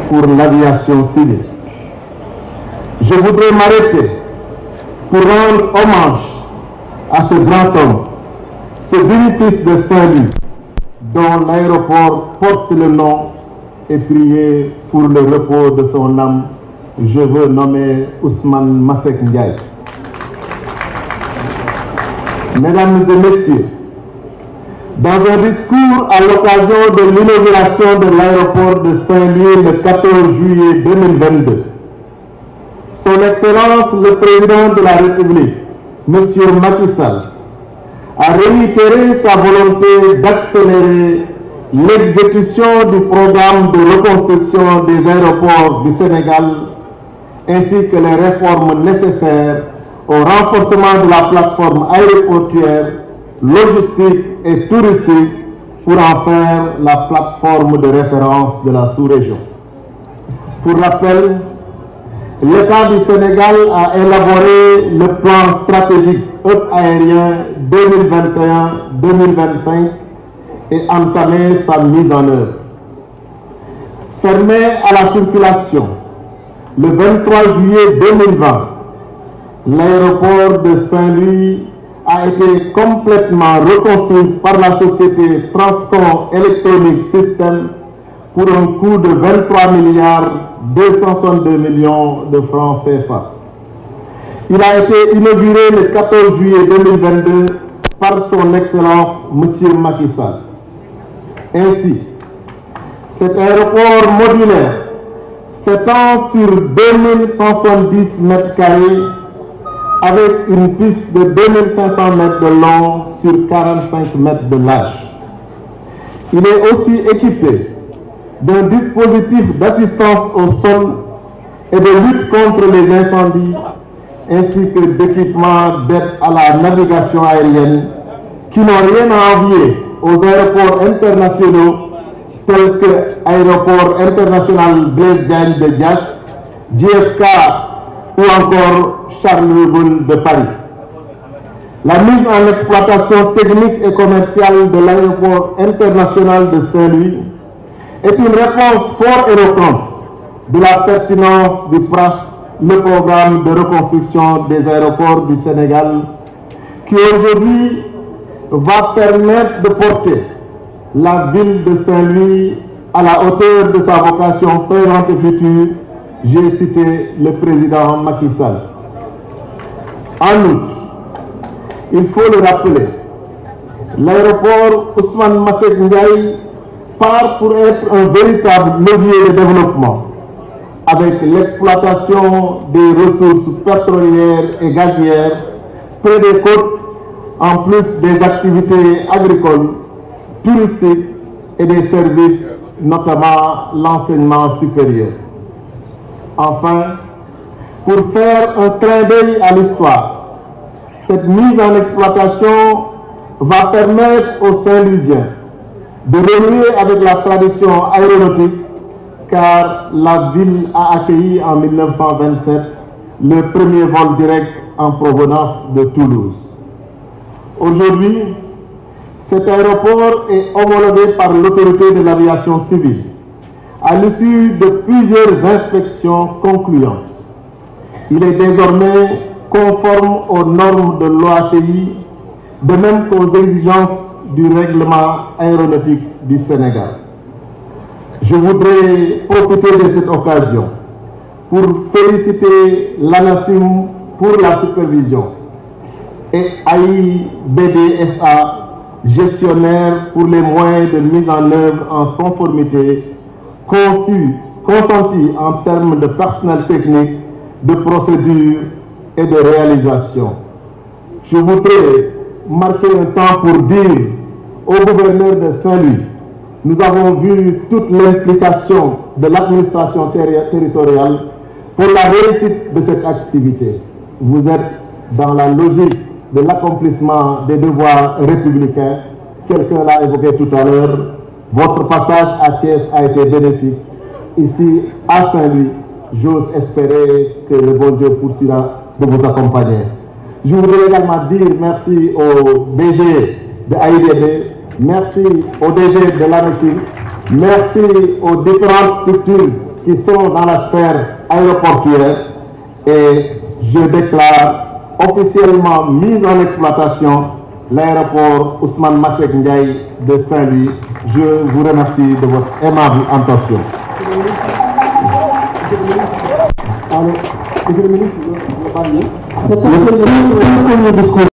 pour l'aviation civile. Je voudrais m'arrêter pour rendre hommage à ce grand homme, ce bénéfice de Saint-Louis, dont l'aéroport porte le nom, et prier pour le repos de son âme. Je veux nommer Ousmane Masseck Ndiaye. Mesdames et messieurs, dans un discours à l'occasion de l'inauguration de l'aéroport de Saint-Louis le 14 juillet 2022, Son Excellence le Président de la République, M. Macky Sall, a réitéré sa volonté d'accélérer l'exécution du programme de reconstruction des aéroports du Sénégal ainsi que les réformes nécessaires au renforcement de la plateforme aéroportuaire, logistique et touristique pour en faire la plateforme de référence de la sous-région. Pour rappel, l'État du Sénégal a élaboré le plan stratégique hub aérien 2021-2025 et entamé sa mise en œuvre. Fermé à la circulation le 23 juillet 2020, l'aéroport de Saint-Louis a été complètement reconstruit par la société Transcom Electronic Systems pour un coût de 23 milliards 262 millions de francs CFA. Il a été inauguré le 14 juillet 2022 par son Excellence M. Macky Sall. Ainsi, cet aéroport modulaire s'étend sur 2170 mètres carrés avec une piste de 2500 mètres de long sur 45 mètres de large. Il est aussi équipé d'un dispositif d'assistance au sol et de lutte contre les incendies, ainsi que d'équipements d'aide à la navigation aérienne qui n'ont rien à envier aux aéroports internationaux tels que l'aéroport international Blaise Diagne de Diass, JFK ou encore Charles de Gaulle de Paris. La mise en exploitation technique et commerciale de l'aéroport international de Saint-Louis est une réponse fort éloquente de la pertinence du PRAS, le programme de reconstruction des aéroports du Sénégal, qui aujourd'hui va permettre de porter la ville de Saint-Louis à la hauteur de sa vocation présente et future. J'ai cité le président Macky Sall. En outre, il faut le rappeler, l'aéroport Ousmane Masseck Ndiaye part pour être un véritable levier de développement avec l'exploitation des ressources pétrolières et gazières près des côtes, en plus des activités agricoles, touristiques et des services, notamment l'enseignement supérieur. Enfin, pour faire un clin d'œil à l'histoire, cette mise en exploitation va permettre aux Saint-Louisiens de renouer avec la tradition aéronautique, car la ville a accueilli en 1927 le premier vol direct en provenance de Toulouse. Aujourd'hui, cet aéroport est homologué par l'autorité de l'aviation civile à l'issue de plusieurs inspections concluantes. Il est désormais conforme aux normes de l'OACI, de même qu'aux exigences du règlement aéronautique du Sénégal. Je voudrais profiter de cette occasion pour féliciter l'ANACIM pour la supervision et AIBD-SA, gestionnaire, pour les moyens de mise en œuvre en conformité consentis en termes de personnel technique, de procédure et de réalisation. Je voudrais marquer un temps pour dire au gouverneur de Saint-Louis, nous avons vu toute l'implication de l'administration territoriale pour la réussite de cette activité. Vous êtes dans la logique de l'accomplissement des devoirs républicains. Quelqu'un l'a évoqué tout à l'heure. Votre passage à Thiès a été bénéfique. Ici, à Saint-Louis, j'ose espérer que le bon Dieu poursuivra de vous accompagner. Je voudrais également dire merci au DG de AIBD, merci au DG de l'ANACIM, merci aux différentes structures qui sont dans la sphère aéroportuaire et je déclare officiellement mise en exploitation l'aéroport Ousmane Masseck Ndiaye de Saint-Louis. Je vous remercie de votre aimable attention. Monsieur le ministre,